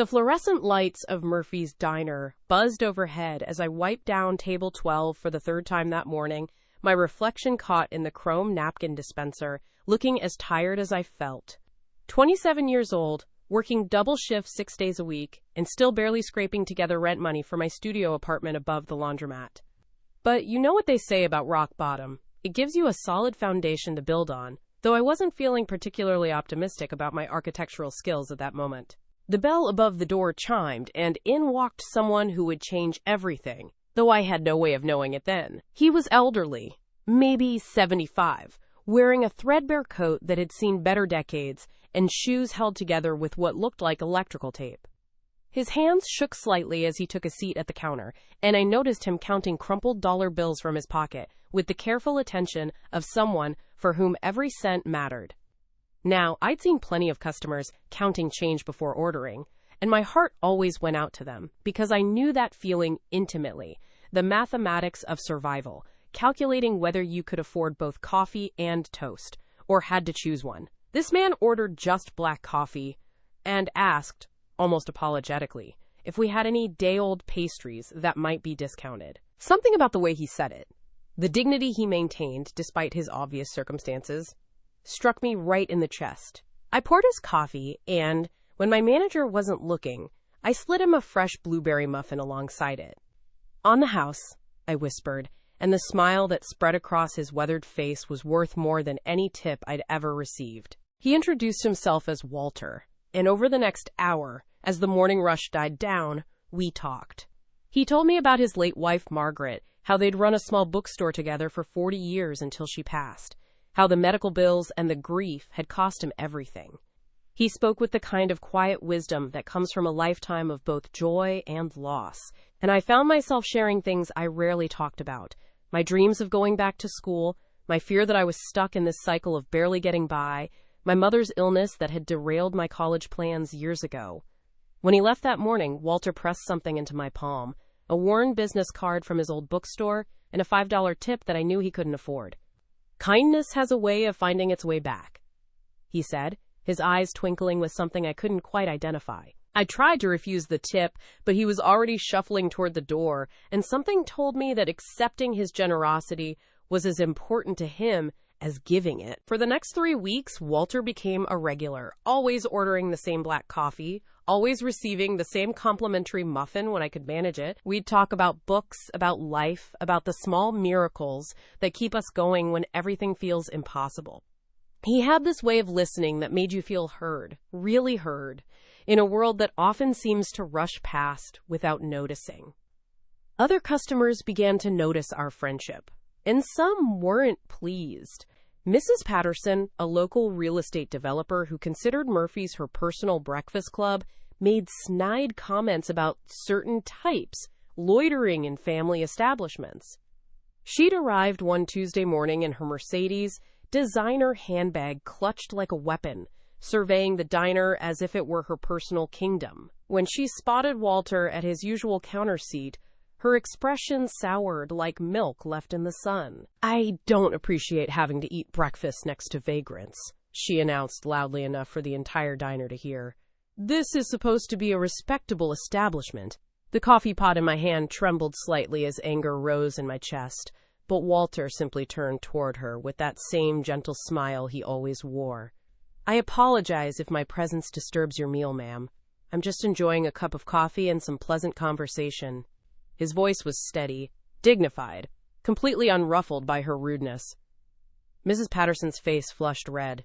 The fluorescent lights of Murphy's Diner buzzed overhead as I wiped down table 12 for the third time that morning, my reflection caught in the chrome napkin dispenser, looking as tired as I felt. 27 years old, working double shifts 6 days a week, and still barely scraping together rent money for my studio apartment above the laundromat. But you know what they say about rock bottom. It gives you a solid foundation to build on, though I wasn't feeling particularly optimistic about my architectural skills at that moment. The bell above the door chimed, and in walked someone who would change everything, though I had no way of knowing it then. He was elderly, maybe 75, wearing a threadbare coat that had seen better decades, and shoes held together with what looked like electrical tape. His hands shook slightly as he took a seat at the counter, and I noticed him counting crumpled dollar bills from his pocket, with the careful attention of someone for whom every cent mattered. Now, I'd seen plenty of customers counting change before ordering, and my heart always went out to them, because I knew that feeling intimately, the mathematics of survival, calculating whether you could afford both coffee and toast, or had to choose one. This man ordered just black coffee, and asked, almost apologetically, if we had any day-old pastries that might be discounted. Something about the way he said it, the dignity he maintained despite his obvious circumstances, struck me right in the chest. I poured his coffee, and, when my manager wasn't looking, I slid him a fresh blueberry muffin alongside it. "On the house," I whispered, and the smile that spread across his weathered face was worth more than any tip I'd ever received. He introduced himself as Walter, and over the next hour, as the morning rush died down, we talked. He told me about his late wife, Margaret, how they'd run a small bookstore together for 40 years until she passed, how the medical bills and the grief had cost him everything. He spoke with the kind of quiet wisdom that comes from a lifetime of both joy and loss, and I found myself sharing things I rarely talked about, my dreams of going back to school, my fear that I was stuck in this cycle of barely getting by, my mother's illness that had derailed my college plans years ago. When he left that morning, Walter pressed something into my palm, a worn business card from his old bookstore, and a $5 tip that I knew he couldn't afford. "Kindness has a way of finding its way back," he said, his eyes twinkling with something I couldn't quite identify. I tried to refuse the tip, but he was already shuffling toward the door, and something told me that accepting his generosity was as important to him as giving it. For the next 3 weeks, Walter became a regular, always ordering the same black coffee, always receiving the same complimentary muffin when I could manage it. We'd talk about books, about life, about the small miracles that keep us going when everything feels impossible. He had this way of listening that made you feel heard, really heard, in a world that often seems to rush past without noticing. Other customers began to notice our friendship, and some weren't pleased. Mrs. Patterson, a local real estate developer who considered Murphy's her personal breakfast club, made snide comments about certain types loitering in family establishments. She'd arrived one Tuesday morning in her Mercedes designer handbag clutched like a weapon, surveying the diner as if it were her personal kingdom. When she spotted Walter at his usual counter seat, her expression soured like milk left in the sun. "I don't appreciate having to eat breakfast next to vagrants," she announced loudly enough for the entire diner to hear. "This is supposed to be a respectable establishment." The coffee pot in my hand trembled slightly as anger rose in my chest, but Walter simply turned toward her with that same gentle smile he always wore. "I apologize if my presence disturbs your meal, ma'am. I'm just enjoying a cup of coffee and some pleasant conversation." His voice was steady, dignified, completely unruffled by her rudeness. Mrs. Patterson's face flushed red.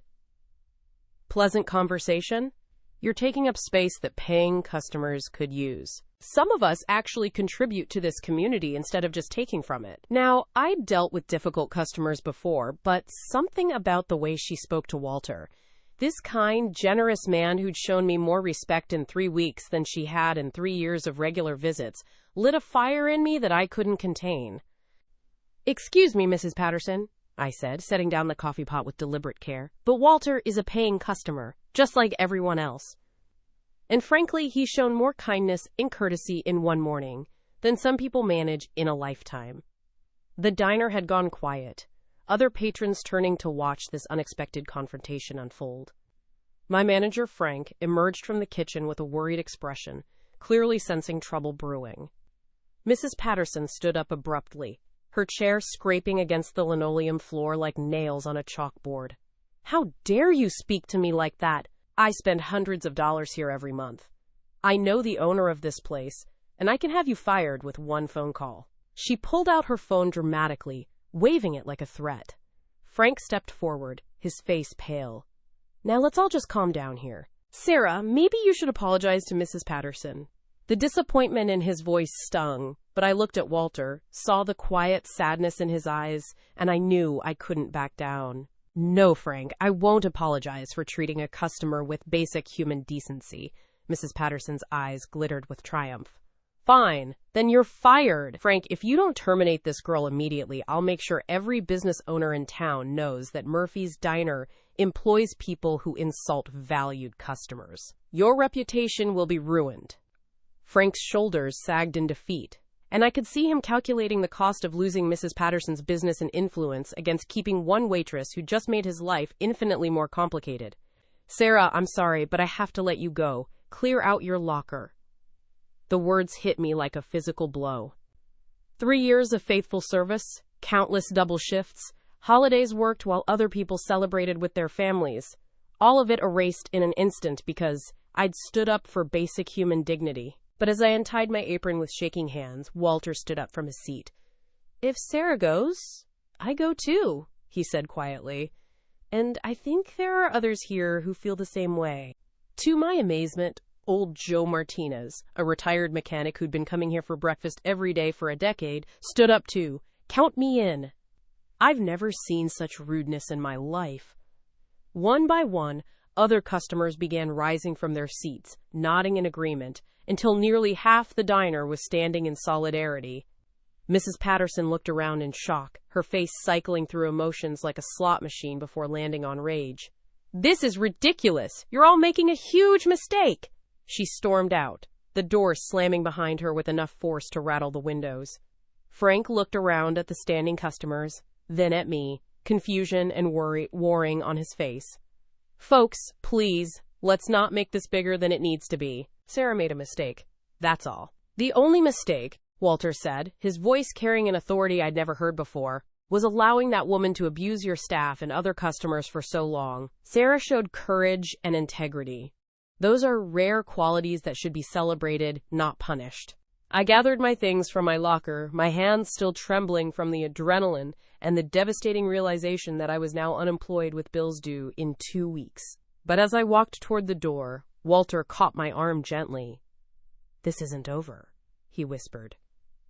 "Pleasant conversation? You're taking up space that paying customers could use. Some of us actually contribute to this community instead of just taking from it." Now, I'd dealt with difficult customers before, but something about the way she spoke to Walter, this kind, generous man who'd shown me more respect in 3 weeks than she had in 3 years of regular visits, lit a fire in me that I couldn't contain. "Excuse me, Mrs. Patterson," I said, setting down the coffee pot with deliberate care, "but Walter is a paying customer, just like everyone else. And frankly, he's shown more kindness and courtesy in one morning than some people manage in a lifetime." The diner had gone quiet, other patrons turning to watch this unexpected confrontation unfold. My manager, Frank, emerged from the kitchen with a worried expression, clearly sensing trouble brewing. Mrs. Patterson stood up abruptly, her chair scraping against the linoleum floor like nails on a chalkboard. "How dare you speak to me like that? I spend hundreds of dollars here every month. I know the owner of this place, and I can have you fired with one phone call." She pulled out her phone dramatically, waving it like a threat. Frank stepped forward, his face pale. "Now let's all just calm down here. Sarah, maybe you should apologize to Mrs. Patterson." The disappointment in his voice stung, but I looked at Walter, saw the quiet sadness in his eyes, and I knew I couldn't back down. "No, Frank, I won't apologize for treating a customer with basic human decency." Mrs. Patterson's eyes glittered with triumph. "Fine, then you're fired. Frank, if you don't terminate this girl immediately, I'll make sure every business owner in town knows that Murphy's Diner employs people who insult valued customers. Your reputation will be ruined." Frank's shoulders sagged in defeat, and I could see him calculating the cost of losing Mrs. Patterson's business and influence against keeping one waitress who just made his life infinitely more complicated. "Sarah, I'm sorry, but I have to let you go. Clear out your locker." The words hit me like a physical blow. 3 years of faithful service, countless double shifts, holidays worked while other people celebrated with their families, all of it erased in an instant because I'd stood up for basic human dignity. But as I untied my apron with shaking hands, Walter stood up from his seat. "If Sarah goes, I go too," he said quietly. "And I think there are others here who feel the same way." To my amazement, old Joe Martinez, a retired mechanic who'd been coming here for breakfast every day for a decade, stood up too. "Count me in." I've never seen such rudeness in my life. One by one, other customers began rising from their seats, nodding in agreement, until nearly half the diner was standing in solidarity. Mrs. Patterson looked around in shock, her face cycling through emotions like a slot machine before landing on rage. "This is ridiculous! You're all making a huge mistake!" She stormed out, the door slamming behind her with enough force to rattle the windows. Frank looked around at the standing customers, then at me, confusion and worry warring on his face. "Folks, please, let's not make this bigger than it needs to be. Sarah made a mistake. That's all." "The only mistake," Walter said, his voice carrying an authority I'd never heard before, "was allowing that woman to abuse your staff and other customers for so long. Sarah showed courage and integrity. Those are rare qualities that should be celebrated, not punished." I gathered my things from my locker, my hands still trembling from the adrenaline and the devastating realization that I was now unemployed with bills due in 2 weeks. But as I walked toward the door, Walter caught my arm gently. "This isn't over," he whispered.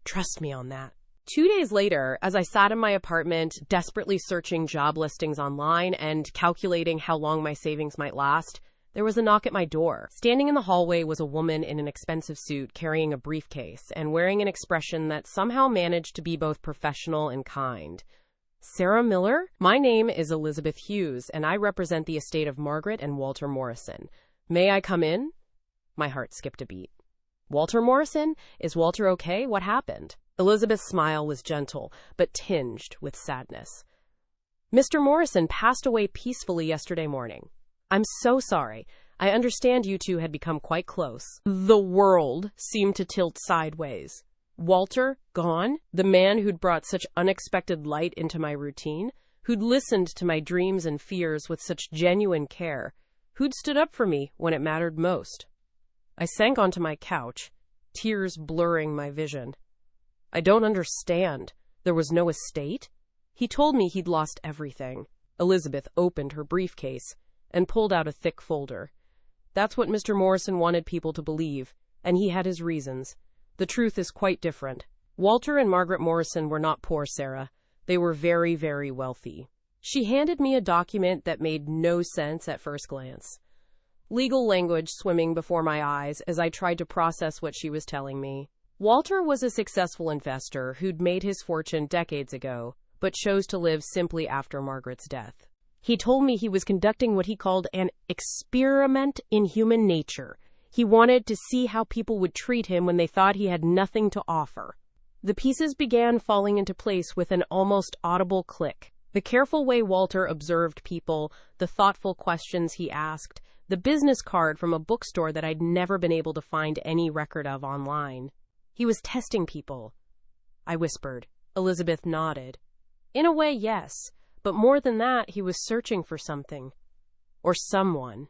"Trust me on that." 2 days later, as I sat in my apartment, desperately searching job listings online and calculating how long my savings might last, there was a knock at my door. Standing in the hallway was a woman in an expensive suit carrying a briefcase and wearing an expression that somehow managed to be both professional and kind. "Sarah Miller? My name is Elizabeth Hughes, and I represent the estate of Margaret and Walter Morrison. May I come in?" My heart skipped a beat. "Walter Morrison? Is Walter okay? What happened?" Elizabeth's smile was gentle, but tinged with sadness. "Mr. Morrison passed away peacefully yesterday morning." "I'm so sorry. I understand you two had become quite close." The world seemed to tilt sideways. Walter, gone? The man who'd brought such unexpected light into my routine, who'd listened to my dreams and fears with such genuine care, who'd stood up for me when it mattered most. I sank onto my couch, tears blurring my vision. "I don't understand. There was no estate?" "He told me he'd lost everything." Elizabeth opened her briefcase and pulled out a thick folder. "That's what Mr. Morrison wanted people to believe, and he had his reasons. The truth is quite different. Walter and Margaret Morrison were not poor, Sarah. They were very, very wealthy." She handed me a document that made no sense at first glance. Legal language swimming before my eyes as I tried to process what she was telling me. Walter was a successful investor who'd made his fortune decades ago, but chose to live simply after Margaret's death. He told me he was conducting what he called an experiment in human nature. He wanted to see how people would treat him when they thought he had nothing to offer. The pieces began falling into place with an almost audible click. The careful way Walter observed people, the thoughtful questions he asked, the business card from a bookstore that I'd never been able to find any record of online. He was testing people, I whispered. Elizabeth nodded. In a way, yes, but more than that, he was searching for something. Or someone.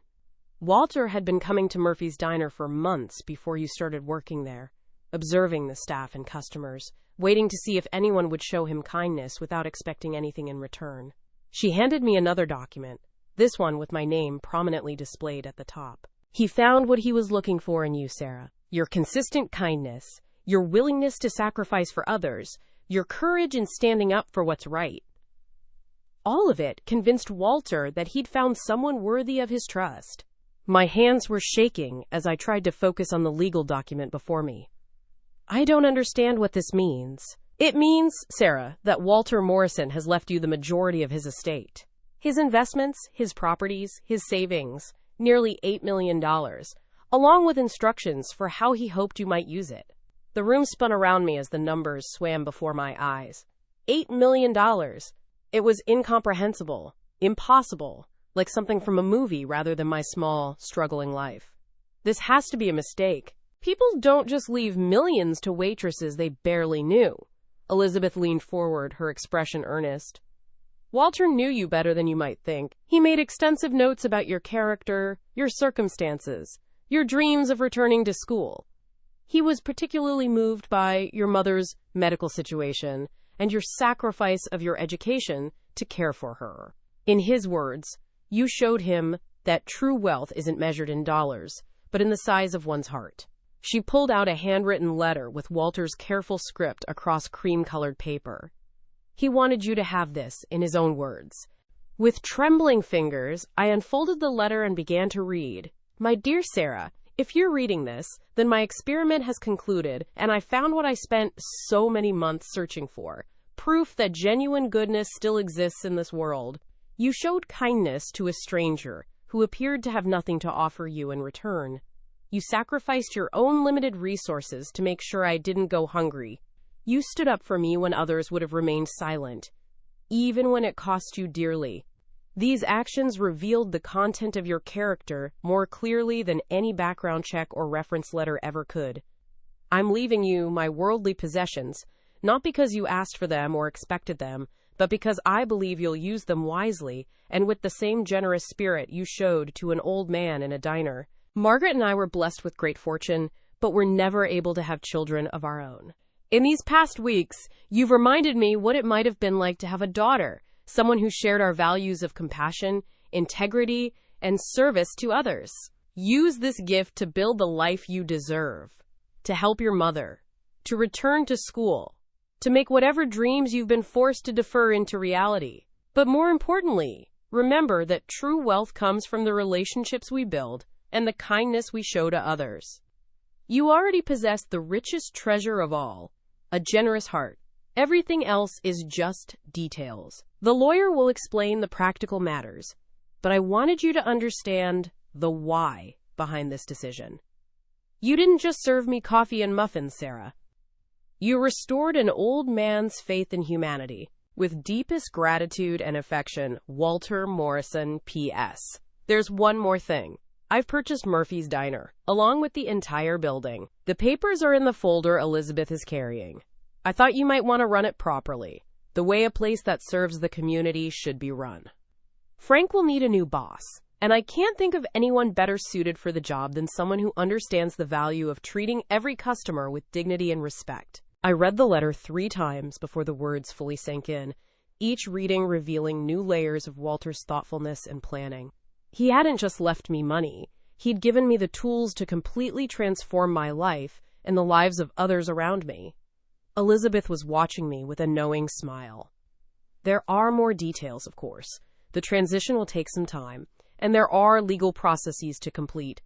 Walter had been coming to Murphy's Diner for months before you started working there, observing the staff and customers, waiting to see if anyone would show him kindness without expecting anything in return. She handed me another document, this one with my name prominently displayed at the top. He found what he was looking for in you, Sarah. Your consistent kindness, your willingness to sacrifice for others, your courage in standing up for what's right. All of it convinced Walter that he'd found someone worthy of his trust. My hands were shaking as I tried to focus on the legal document before me. I don't understand what this means. It means, Sarah, that Walter Morrison has left you the majority of his estate. His investments, his properties, his savings, nearly $8 million, along with instructions for how he hoped you might use it. The room spun around me as the numbers swam before my eyes. $8 million. It was incomprehensible, impossible, like something from a movie rather than my small, struggling life. This has to be a mistake. People don't just leave millions to waitresses they barely knew. Elizabeth leaned forward, her expression earnest. Walter knew you better than you might think. He made extensive notes about your character, your circumstances, your dreams of returning to school. He was particularly moved by your mother's medical situation and your sacrifice of your education to care for her. In his words, you showed him that true wealth isn't measured in dollars, but in the size of one's heart. She pulled out a handwritten letter with Walter's careful script across cream-colored paper. He wanted you to have this, in his own words. With trembling fingers, I unfolded the letter and began to read. My dear Sarah, if you're reading this, then my experiment has concluded, and I found what I spent so many months searching for. Proof that genuine goodness still exists in this world. You showed kindness to a stranger who appeared to have nothing to offer you in return. You sacrificed your own limited resources to make sure I didn't go hungry. You stood up for me when others would have remained silent, even when it cost you dearly. These actions revealed the content of your character more clearly than any background check or reference letter ever could. I'm leaving you my worldly possessions, not because you asked for them or expected them, but because I believe you'll use them wisely and with the same generous spirit you showed to an old man in a diner. Margaret and I were blessed with great fortune, but were never able to have children of our own. In these past weeks, you've reminded me what it might have been like to have a daughter, someone who shared our values of compassion, integrity, and service to others. Use this gift to build the life you deserve, to help your mother, to return to school, to make whatever dreams you've been forced to defer into reality. But more importantly, remember that true wealth comes from the relationships we build and the kindness we show to others. You already possess the richest treasure of all, a generous heart. Everything else is just details. The lawyer will explain the practical matters, but I wanted you to understand the why behind this decision. You didn't just serve me coffee and muffins, Sarah. You restored an old man's faith in humanity. With deepest gratitude and affection, Walter Morrison, P.S. There's one more thing. I've purchased Murphy's Diner, along with the entire building. The papers are in the folder Elizabeth is carrying. I thought you might want to run it properly, the way a place that serves the community should be run. Frank will need a new boss, and I can't think of anyone better suited for the job than someone who understands the value of treating every customer with dignity and respect. I read the letter 3 times before the words fully sank in, each reading revealing new layers of Walter's thoughtfulness and planning. He hadn't just left me money. He'd given me the tools to completely transform my life and the lives of others around me. Elizabeth was watching me with a knowing smile. There are more details, of course. The transition will take some time, and there are legal processes to complete.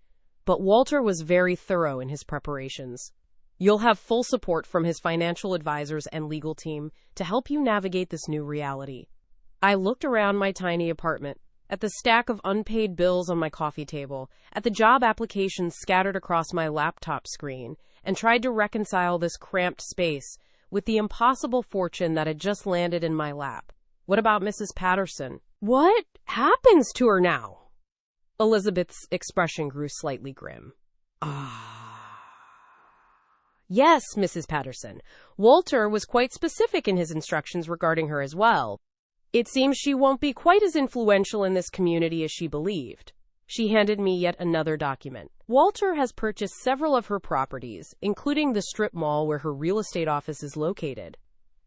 But Walter was very thorough in his preparations. You'll have full support from his financial advisors and legal team to help you navigate this new reality. I looked around my tiny apartment, at the stack of unpaid bills on my coffee table, at the job applications scattered across my laptop screen, and tried to reconcile this cramped space with the impossible fortune that had just landed in my lap. What about Mrs. Patterson? What happens to her now? Elizabeth's expression grew slightly grim. Yes, Mrs. Patterson. Walter was quite specific in his instructions regarding her as well. It seems she won't be quite as influential in this community as she believed. She handed me yet another document. Walter has purchased several of her properties, including the strip mall where her real estate office is located.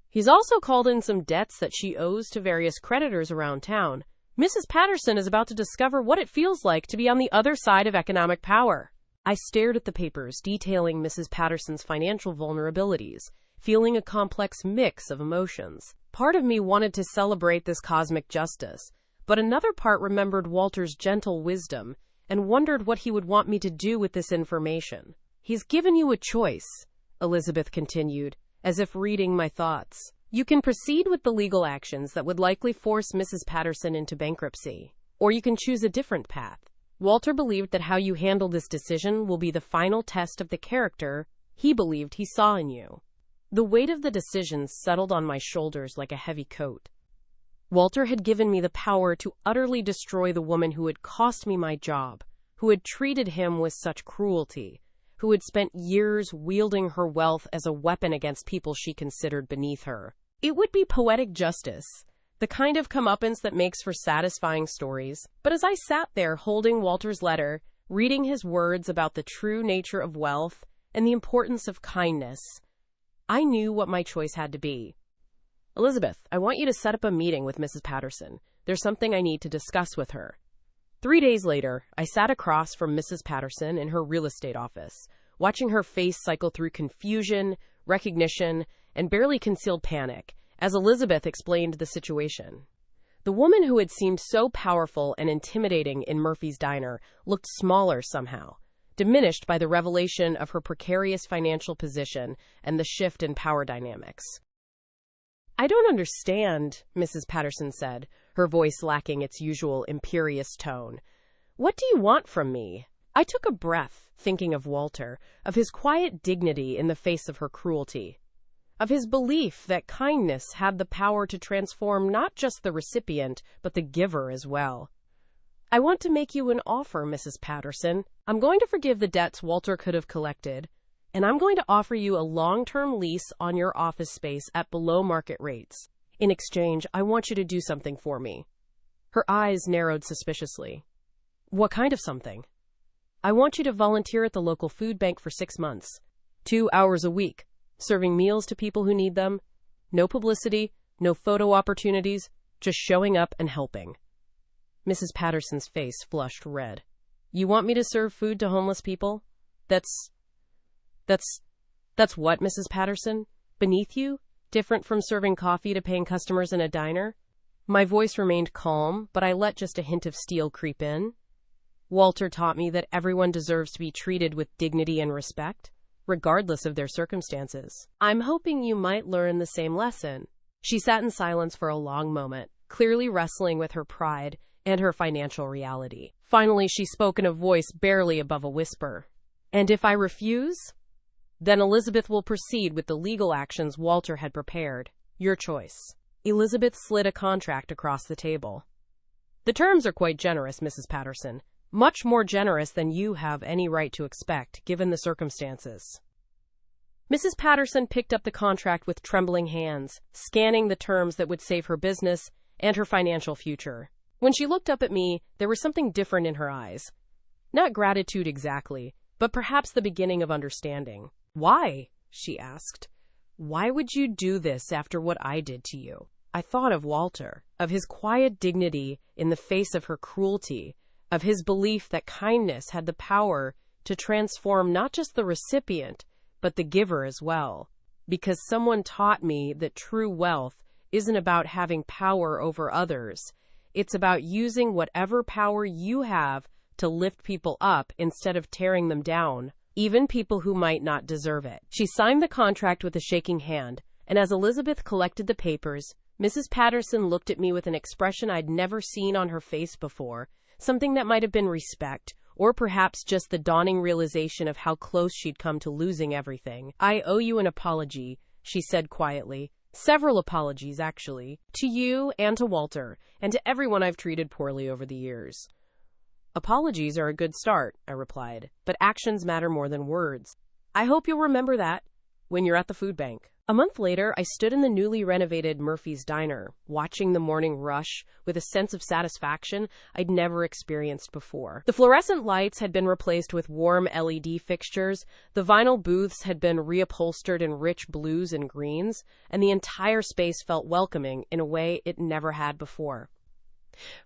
He's also called in some debts that she owes to various creditors around town. Mrs. Patterson is about to discover what it feels like to be on the other side of economic power. I stared at the papers detailing Mrs. Patterson's financial vulnerabilities, feeling a complex mix of emotions. Part of me wanted to celebrate this cosmic justice, but another part remembered Walter's gentle wisdom and wondered what he would want me to do with this information. He's given you a choice, Elizabeth continued, as if reading my thoughts. You can proceed with the legal actions that would likely force Mrs. Patterson into bankruptcy, or you can choose a different path. Walter believed that how you handle this decision will be the final test of the character he believed he saw in you. The weight of the decision settled on my shoulders like a heavy coat. Walter had given me the power to utterly destroy the woman who had cost me my job, who had treated him with such cruelty, who had spent years wielding her wealth as a weapon against people she considered beneath her. It would be poetic justice, the kind of comeuppance that makes for satisfying stories. But as I sat there holding Walter's letter, reading his words about the true nature of wealth and the importance of kindness, I knew what my choice had to be. Elizabeth, I want you to set up a meeting with Mrs. Patterson. There's something I need to discuss with her. 3 days later, I sat across from Mrs. Patterson in her real estate office, watching her face cycle through confusion, recognition, and barely concealed panic, as Elizabeth explained the situation. The woman who had seemed so powerful and intimidating in Murphy's Diner looked smaller somehow, diminished by the revelation of her precarious financial position and the shift in power dynamics. I don't understand, Mrs. Patterson said, her voice lacking its usual imperious tone. What do you want from me? I took a breath, thinking of Walter, of his quiet dignity in the face of her cruelty, of his belief that kindness had the power to transform not just the recipient, but the giver as well. I want to make you an offer, Mrs. Patterson. I'm going to forgive the debts Walter could have collected, and I'm going to offer you a long-term lease on your office space at below market rates. In exchange, I want you to do something for me. Her eyes narrowed suspiciously. What kind of something? I want you to volunteer at the local food bank for 6 months. 2 hours a week, serving meals to people who need them. No publicity, no photo opportunities, just showing up and helping. Mrs. Patterson's face flushed red. You want me to serve food to homeless people? That's what, Mrs. Patterson? Beneath you? Different from serving coffee to paying customers in a diner? My voice remained calm, but I let just a hint of steel creep in. Walter taught me that everyone deserves to be treated with dignity and respect, regardless of their circumstances. I'm hoping you might learn the same lesson. She sat in silence for a long moment, clearly wrestling with her pride and her financial reality. Finally, she spoke in a voice barely above a whisper. And if I refuse? Then Elizabeth will proceed with the legal actions Walter had prepared. Your choice. Elizabeth slid a contract across the table. The terms are quite generous, Mrs. Patterson. Much more generous than you have any right to expect, given the circumstances. Mrs. Patterson picked up the contract with trembling hands, scanning the terms that would save her business and her financial future. When she looked up at me, there was something different in her eyes. Not gratitude exactly, but perhaps the beginning of understanding. Why? She asked. Why would you do this after what I did to you? I thought of Walter, of his quiet dignity in the face of her cruelty, of his belief that kindness had the power to transform not just the recipient, but the giver as well. Because someone taught me that true wealth isn't about having power over others. It's about using whatever power you have to lift people up instead of tearing them down, even people who might not deserve it. She signed the contract with a shaking hand, and as Elizabeth collected the papers, Mrs. Patterson looked at me with an expression I'd never seen on her face before, something that might have been respect, or perhaps just the dawning realization of how close she'd come to losing everything. I owe you an apology, she said quietly. Several apologies, actually. To you and to Walter, and to everyone I've treated poorly over the years. Apologies are a good start, I replied, but actions matter more than words. I hope you'll remember that when you're at the food bank. A month later, I stood in the newly renovated Murphy's Diner, watching the morning rush with a sense of satisfaction I'd never experienced before. The fluorescent lights had been replaced with warm LED fixtures, the vinyl booths had been reupholstered in rich blues and greens, and the entire space felt welcoming in a way it never had before.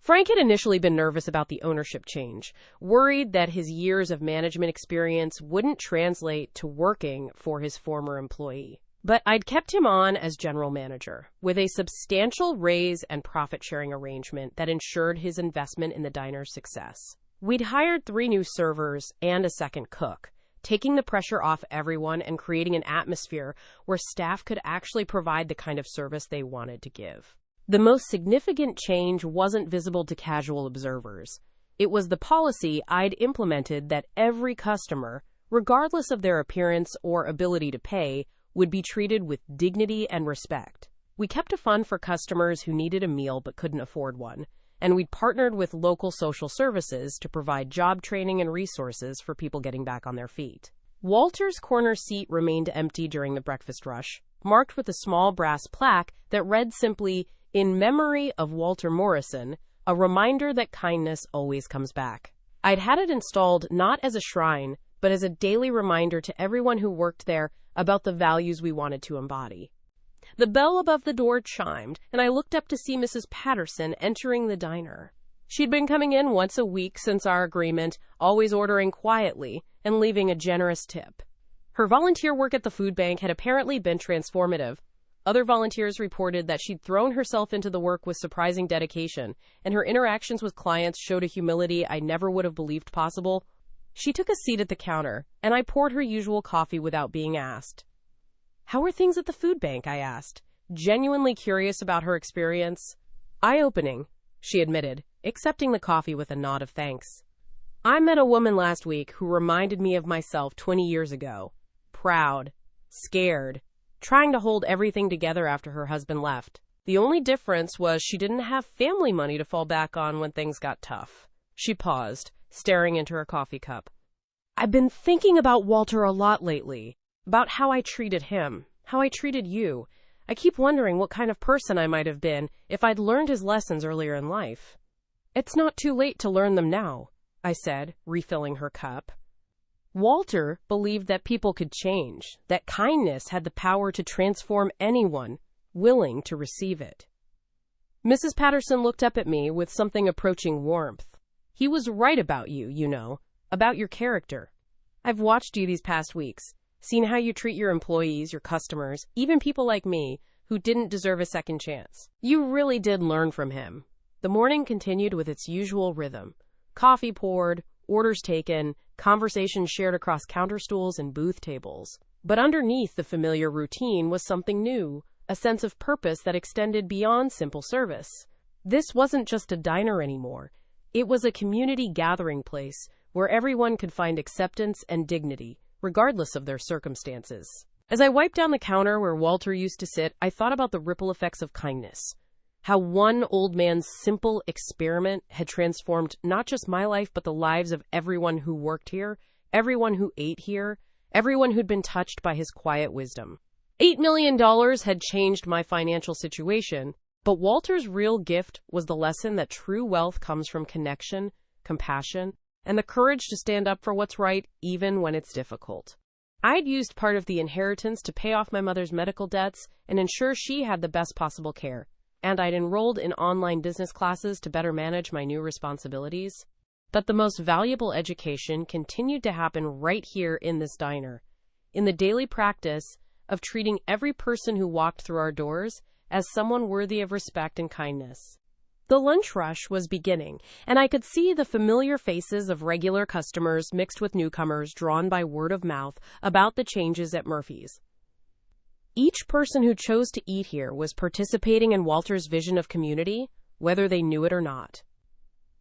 Frank had initially been nervous about the ownership change, worried that his years of management experience wouldn't translate to working for his former employee. But I'd kept him on as general manager, with a substantial raise and profit-sharing arrangement that ensured his investment in the diner's success. We'd hired 3 new servers and a second cook, taking the pressure off everyone and creating an atmosphere where staff could actually provide the kind of service they wanted to give. The most significant change wasn't visible to casual observers. It was the policy I'd implemented that every customer, regardless of their appearance or ability to pay, would be treated with dignity and respect. We kept a fund for customers who needed a meal but couldn't afford one, and we'd partnered with local social services to provide job training and resources for people getting back on their feet. Walter's corner seat remained empty during the breakfast rush, marked with a small brass plaque that read simply, "In memory of Walter Morrison, a reminder that kindness always comes back." I'd had it installed not as a shrine, but as a daily reminder to everyone who worked there about the values we wanted to embody. The bell above the door chimed, and I looked up to see Mrs. Patterson entering the diner. She'd been coming in once a week since our agreement, always ordering quietly and leaving a generous tip. Her volunteer work at the food bank had apparently been transformative. Other volunteers reported that she'd thrown herself into the work with surprising dedication, and her interactions with clients showed a humility I never would have believed possible. She took a seat at the counter, and I poured her usual coffee without being asked. "How are things at the food bank?" I asked, genuinely curious about her experience. "Eye-opening," she admitted, accepting the coffee with a nod of thanks. "I met a woman last week who reminded me of myself 20 years ago. Proud, scared, trying to hold everything together after her husband left. The only difference was she didn't have family money to fall back on when things got tough." She paused, staring into her coffee cup. "I've been thinking about Walter a lot lately, about how I treated him, how I treated you. I keep wondering what kind of person I might have been if I'd learned his lessons earlier in life." "It's not too late to learn them now," I said, refilling her cup. Walter believed that people could change, that kindness had the power to transform anyone willing to receive it. Mrs. Patterson looked up at me with something approaching warmth. "He was right about you, you know, about your character. I've watched you these past weeks, seen how you treat your employees, your customers, even people like me who didn't deserve a second chance. You really did learn from him." The morning continued with its usual rhythm. Coffee poured, orders taken, conversations shared across counter stools and booth tables. But underneath the familiar routine was something new, a sense of purpose that extended beyond simple service. This wasn't just a diner anymore. It was a community gathering place where everyone could find acceptance and dignity, regardless of their circumstances. As I wiped down the counter where Walter used to sit, I thought about the ripple effects of kindness. How one old man's simple experiment had transformed not just my life, but the lives of everyone who worked here, everyone who ate here, everyone who'd been touched by his quiet wisdom. $8 million had changed my financial situation, but Walter's real gift was the lesson that true wealth comes from connection, compassion, and the courage to stand up for what's right, even when it's difficult. I'd used part of the inheritance to pay off my mother's medical debts and ensure she had the best possible care, and I'd enrolled in online business classes to better manage my new responsibilities. But the most valuable education continued to happen right here in this diner, in the daily practice of treating every person who walked through our doors as someone worthy of respect and kindness. The lunch rush was beginning, and I could see the familiar faces of regular customers mixed with newcomers drawn by word of mouth about the changes at Murphy's. Each person who chose to eat here was participating in Walter's vision of community, whether they knew it or not.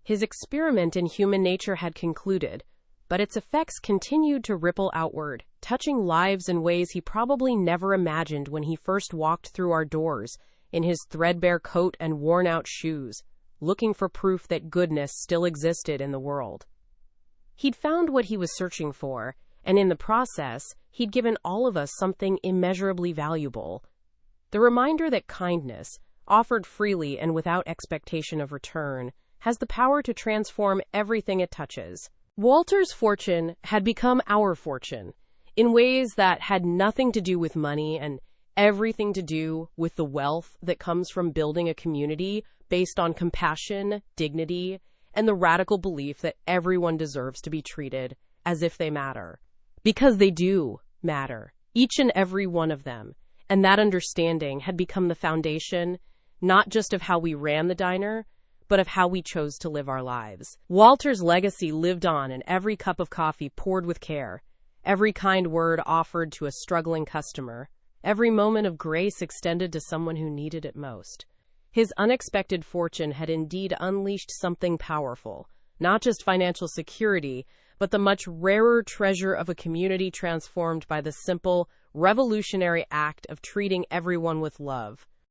His experiment in human nature had concluded, but its effects continued to ripple outward, touching lives in ways he probably never imagined when he first walked through our doors in his threadbare coat and worn-out shoes, looking for proof that goodness still existed in the world. He'd found what he was searching for, and in the process, he'd given all of us something immeasurably valuable. The reminder that kindness, offered freely and without expectation of return, has the power to transform everything it touches. Walter's fortune had become our fortune, in ways that had nothing to do with money and everything to do with the wealth that comes from building a community based on compassion, dignity, and the radical belief that everyone deserves to be treated as if they matter. Because they do matter, each and every one of them. And that understanding had become the foundation, not just of how we ran the diner, but of how we chose to live our lives. Walter's legacy lived on in every cup of coffee poured with care, every kind word offered to a struggling customer, every moment of grace extended to someone who needed it most. His unexpected fortune had indeed unleashed something powerful, not just financial security, but the much rarer treasure of a community transformed by the simple, revolutionary act of treating everyone with love.